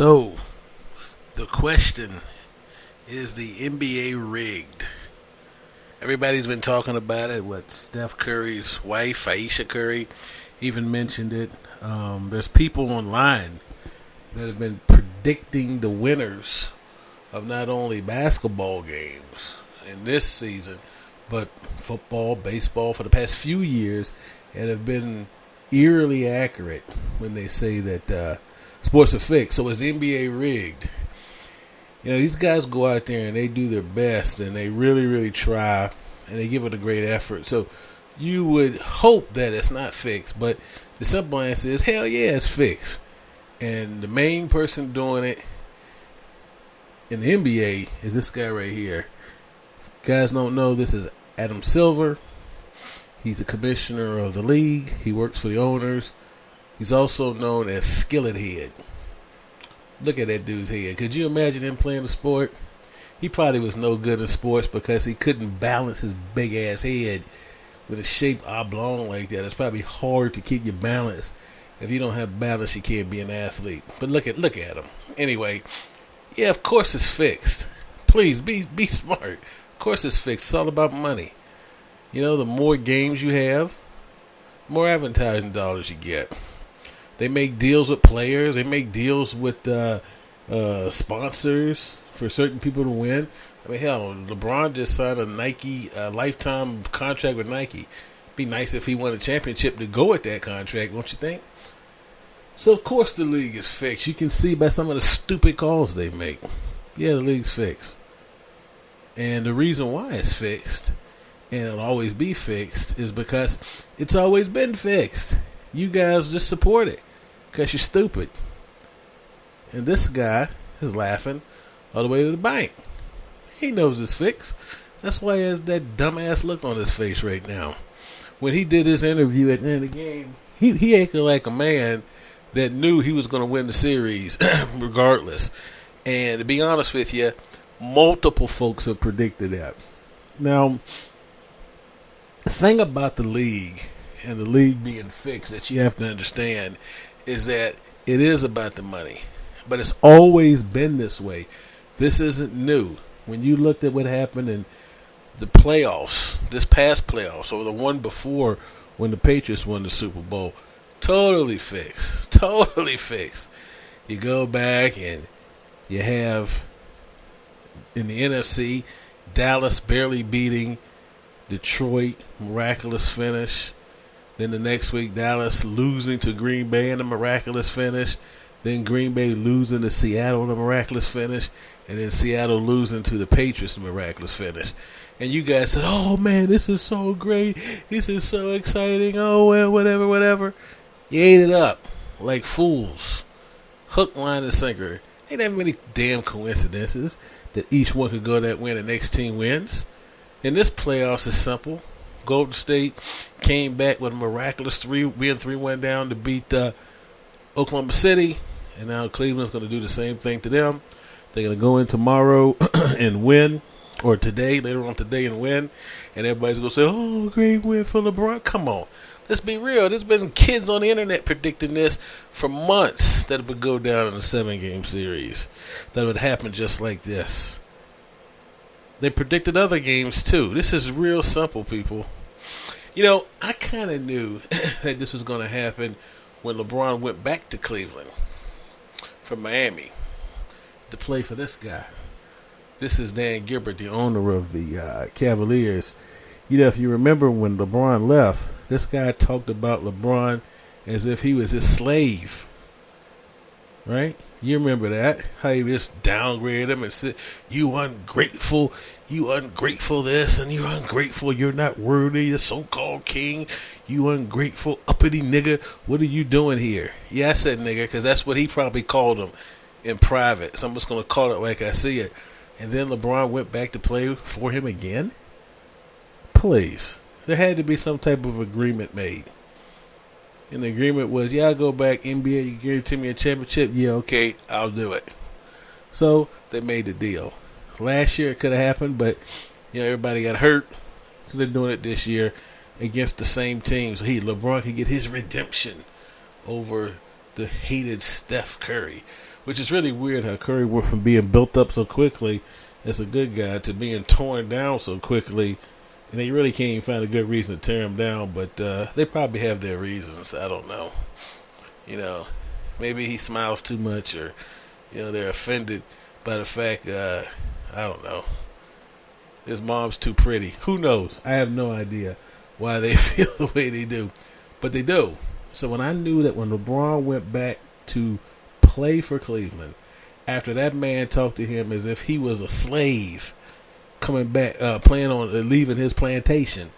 So, the question is the NBA rigged? Everybody's been talking about it. What Steph Curry's wife, Aisha Curry, even mentioned it. There's people online that have been predicting the winners of not only basketball games in this season, but football, baseball for the past few years, and have been eerily accurate when they say that sports are fixed. So is the NBA rigged? You know, these guys go out there and they do their best and they really, really try and they give it a great effort. So you would hope that it's not fixed, but the simple answer is hell yeah, it's fixed. And the main person doing it in the NBA is this guy right here. If you guys don't know, this is Adam Silver. He's the commissioner of the league. He works for the owners. He's also known as Skillet Head. Look at that dude's head. Could you imagine him playing the sport? He probably was no good in sports because he couldn't balance his big ass head with a shape oblong like that. It's probably hard to keep your balance. If you don't have balance, you can't be an athlete. But look at him. Anyway, yeah, of course it's fixed. Please be smart. Of course it's fixed. It's all about money. You know, the more games you have, the more advertising dollars you get. They make deals with players. They make deals with sponsors for certain people to win. I mean, hell, LeBron just signed a Nike lifetime contract with Nike. Be nice if he won a championship to go with that contract, don't you think? So, of course, the league is fixed. You can see by some of the stupid calls they make. Yeah, the league's fixed. And the reason why it's fixed, and it'll always be fixed, is because it's always been fixed. You guys just support it because you're stupid. And this guy is laughing all the way to the bank. He knows it's fixed. That's why he has that dumbass look on his face right now. When he did his interview at the end of the game, he acted like a man that knew he was going to win the series regardless. And to be honest with you, multiple folks have predicted that. Now, the thing about the league and the league being fixed that you have to understand is that it is about the money. But it's always been this way. This isn't new. When you looked at what happened in the playoffs, this past playoffs, or the one before when the Patriots won the Super Bowl, totally fixed. Totally fixed. You go back and you have in the NFC, Dallas barely beating Detroit, miraculous finish. Then the next week, Dallas losing to Green Bay in a miraculous finish. Then Green Bay losing to Seattle in a miraculous finish. And then Seattle losing to the Patriots in a miraculous finish. And you guys said, oh man, this is so great. This is so exciting. Oh, well, whatever. You ate it up like fools. Hook, line, and sinker. Ain't that many damn coincidences that each one could go that way and the next team wins. And this playoffs is simple. Golden State came back with a miraculous 3-1 down to beat Oklahoma City. And now Cleveland's going to do the same thing to them. They're going to go in tomorrow and win. Or later on today and win. And everybody's going to say, oh, great win for LeBron. Come on. Let's be real. There's been kids on the internet predicting this for months that it would go down in a 7-game series. That it would happen just like this. They predicted other games too. This is real simple, people. You know, I kind of knew that this was going to happen when LeBron went back to Cleveland from Miami to play for this guy. This is Dan Gilbert, the owner of the Cavaliers. You know, if you remember when LeBron left, this guy talked about LeBron as if he was his slave. Right? You remember that? How he just downgraded him and said, you ungrateful this, and you ungrateful, you're not worthy, the so-called king, you ungrateful uppity nigga, what are you doing here? Yeah, I said nigga because that's what he probably called him in private. So I'm just going to call it like I see it. And then LeBron went back to play for him again? Please. There had to be some type of agreement made. And the agreement was, yeah, I'll go back, NBA, you guarantee me a championship? Yeah, okay, I'll do it. So they made the deal. Last year it could have happened, but everybody got hurt. So they're doing it this year against the same team. So LeBron can get his redemption over the hated Steph Curry, which is really weird how Curry went from being built up so quickly as a good guy to being torn down so quickly, and they really can't even find a good reason to tear him down, but they probably have their reasons. I don't know. Maybe he smiles too much, or, they're offended by the fact, I don't know, his mom's too pretty. Who knows? I have no idea why they feel the way they do, but they do. So when I knew that when LeBron went back to play for Cleveland, after that man talked to him as if he was a slave coming back, leaving his plantation,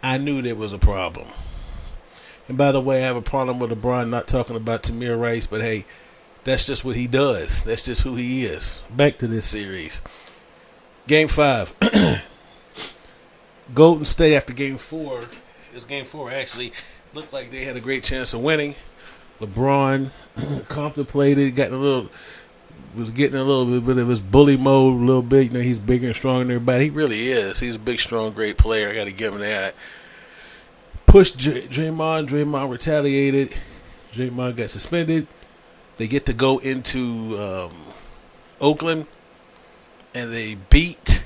I knew there was a problem. And by the way, I have a problem with LeBron not talking about Tamir Rice, but hey, that's just what he does. That's just who he is. Back to this series. Game 5. Golden State after Game 4. It was Game 4 actually. Looked like they had a great chance of winning. LeBron contemplated, was getting a little bit of his bully mode a little bit. He's bigger and stronger than everybody. He really is. He's a big, strong, great player. I got to give him that. Pushed Draymond. Draymond retaliated. Draymond got suspended. They get to go into Oakland, and they beat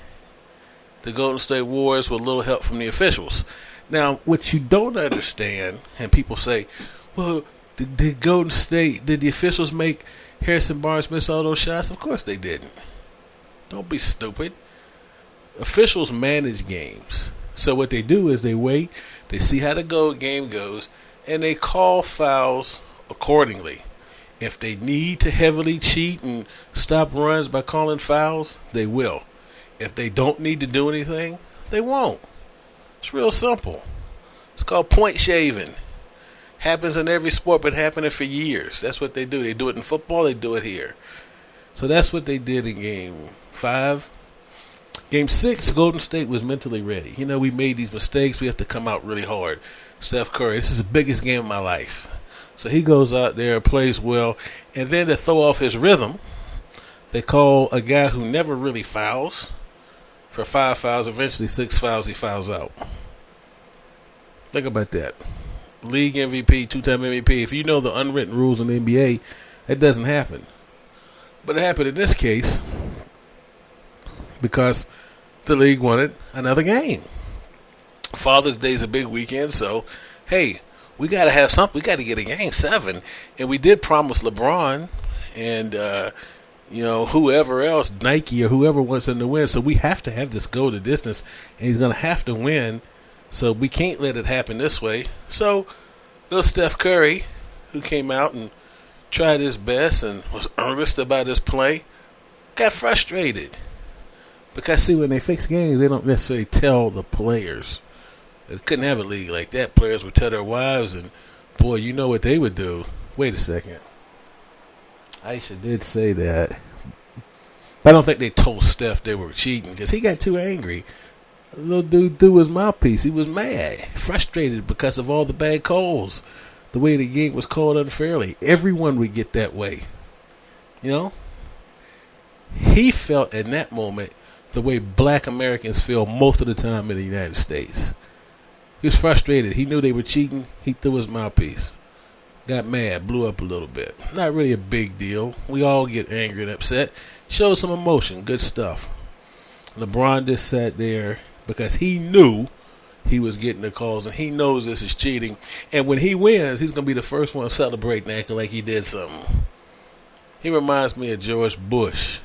the Golden State Warriors with a little help from the officials. Now, what you don't understand, and people say, well, did the officials make Harrison Barnes miss all those shots? Of course they didn't. Don't be stupid. Officials manage games. So what they do is they wait, they see how the game goes, and they call fouls accordingly. If they need to heavily cheat and stop runs by calling fouls, they will. If they don't need to do anything, they won't. It's real simple. It's called point shaving. Happens in every sport, but happening for years. That's what they do. They do it in football, they do it here. So that's what they did in Game 5. Game 6, Golden State was mentally ready. We made these mistakes. We have to come out really hard. Steph Curry, this is the biggest game of my life. So he goes out there, plays well, and then to throw off his rhythm, they call a guy who never really fouls for 5 fouls. Eventually 6 fouls, he fouls out. Think about that. League MVP, 2-time MVP. If you know the unwritten rules in the NBA, that doesn't happen. But it happened in this case because the league wanted another game. Father's Day is a big weekend, so, hey, we got to have something. We got to get a Game 7. And we did promise LeBron and, whoever else, Nike or whoever wants him to win. So we have to have this go the distance, and he's going to have to win. So we can't let it happen this way. So little Steph Curry, who came out and tried his best and was earnest about his play, got frustrated. Because, see, when they fix games, they don't necessarily tell the players. They couldn't have a league like that. Players would tell their wives, and, boy, you know what they would do. Wait a second. Aisha did say that. But I don't think they told Steph they were cheating because he got too angry. The little dude threw his mouthpiece. He was mad, frustrated because of all the bad calls. The way the game was called unfairly. Everyone would get that way. He felt in that moment the way black Americans feel most of the time in the United States. He was frustrated. He knew they were cheating. He threw his mouthpiece. Got mad, blew up a little bit. Not really a big deal. We all get angry and upset. Showed some emotion. Good stuff. LeBron just sat there because he knew he was getting the calls, and he knows this is cheating. And when he wins, he's going to be the first one celebrating, acting like he did something. He reminds me of George Bush.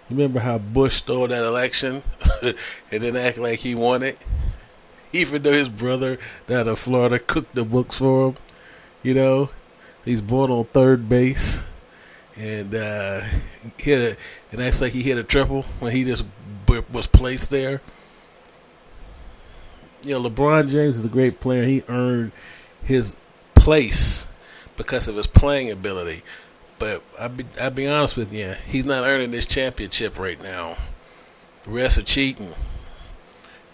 Remember how Bush stole that election and then act like he won it? Even though his brother down in Florida cooked the books for him. He's born on third base and and acts like he hit a triple when he just was placed there. LeBron James is a great player. He earned his place because of his playing ability. But I'll be honest with you, he's not earning this championship right now. The rest are cheating.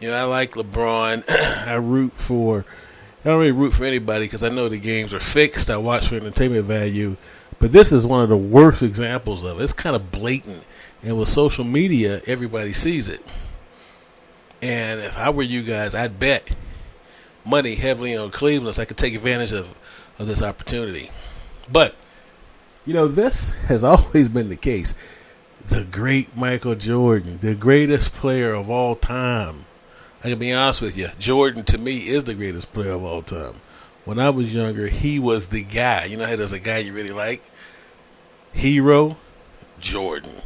I like LeBron. I don't really root for anybody because I know the games are fixed. I watch for entertainment value. But this is one of the worst examples of it. It's kind of blatant. And with social media, everybody sees it. And if I were you guys, I'd bet money heavily on Cleveland so I could take advantage of this opportunity. But This has always been the case. The great Michael Jordan, the greatest player of all time. I can be honest with you. Jordan, to me, is the greatest player of all time. When I was younger, he was the guy. You know how there's a guy you really like? Hero, Jordan.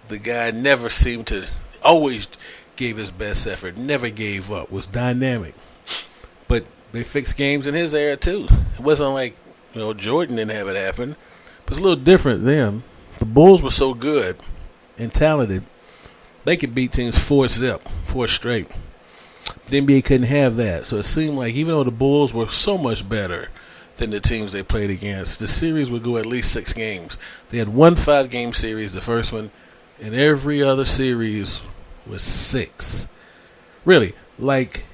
The guy never seemed to, always gave his best effort, never gave up, was dynamic. But they fixed games in his era, too. It wasn't like, Jordan didn't have it happen. It was a little different then. The Bulls were so good and talented, they could beat teams 4-zip, 4 straight. The NBA couldn't have that. So it seemed like even though the Bulls were so much better than the teams they played against, the series would go at least 6 games. They had one 5-game series, the first one, and every other series was 6. Really, like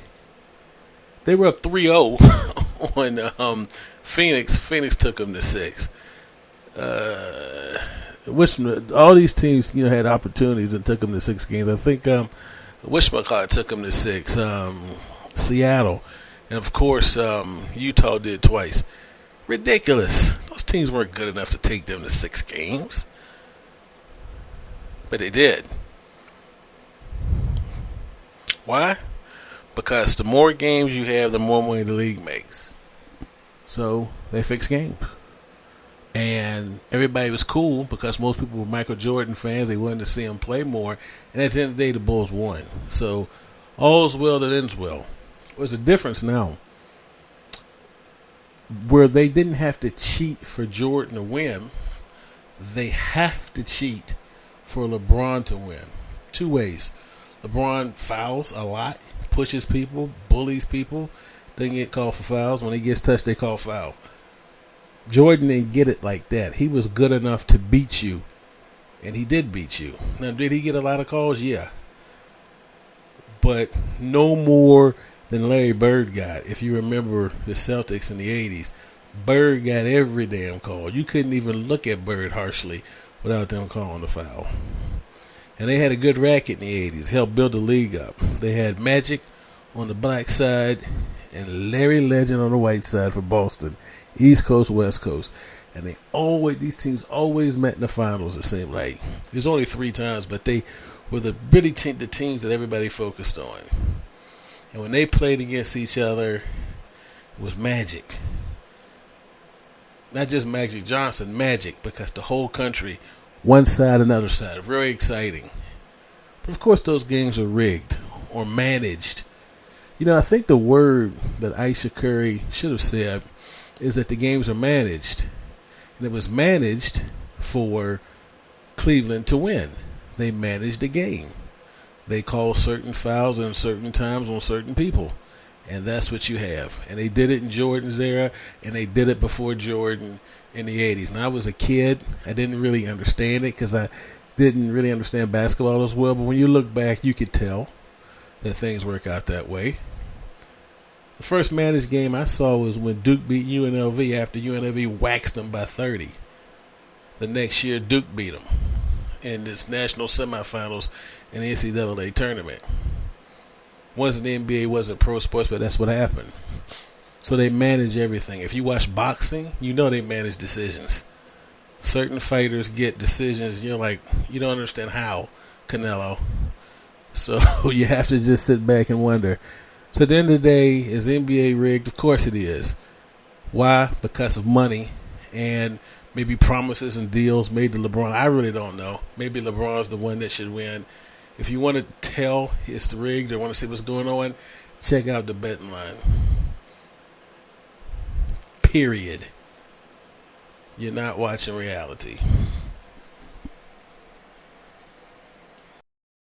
they were up 3-0 on Phoenix. Phoenix took them to 6. All these teams, had opportunities and took them to 6 games. I think Wishmacar took them to 6. Seattle, and of course Utah did twice. Ridiculous. Those teams weren't good enough to take them to 6 games, but they did. Why? Because the more games you have, the more money the league makes. So they fixed games. And everybody was cool because most people were Michael Jordan fans. They wanted to see him play more. And at the end of the day, the Bulls won. So all's well that ends well. There's a difference now where they didn't have to cheat for Jordan to win. They have to cheat for LeBron to win. 2 ways. LeBron fouls a lot, pushes people, bullies people, doesn't get called for fouls. When he gets touched, they call foul. Jordan didn't get it like that. He was good enough to beat you, and he did beat you. Now, did he get a lot of calls? Yeah. But no more than Larry Bird got. If you remember the Celtics in the 80s, Bird got every damn call. You couldn't even look at Bird harshly without them calling the foul. And they had a good racket in the 80s. Helped build the league up. They had Magic on the black side and Larry Legend on the white side for Boston. East Coast, West Coast. And these teams always met in the finals, it seemed like. There's only 3 times, but they were the teams that everybody focused on. And when they played against each other, it was magic. Not just Magic Johnson, magic, because the whole country, one side, another side, very exciting. But of course those games are rigged or managed. I think the word that Aisha Curry should have said is that the games are managed. And it was managed for Cleveland to win. They managed the game. They called certain fouls in certain times on certain people. And that's what you have. And they did it in Jordan's era, and they did it before Jordan in the 80s. Now, I was a kid. I didn't really understand it because I didn't really understand basketball as well. But when you look back, you could tell that things work out that way. The first managed game I saw was when Duke beat UNLV after UNLV waxed them by 30. The next year, Duke beat them in this national semifinals in the NCAA tournament. Wasn't the NBA, wasn't pro sports, but that's what happened. So they manage everything. If you watch boxing, they manage decisions. Certain fighters get decisions, you're like, you don't understand how, Canelo. So you have to just sit back and wonder. So at the end of the day, is NBA rigged? Of course it is. Why? Because of money and maybe promises and deals made to LeBron. I really don't know. Maybe LeBron's the one that should win. If you want to tell it's rigged or want to see what's going on, check out the betting line. Period. You're not watching reality.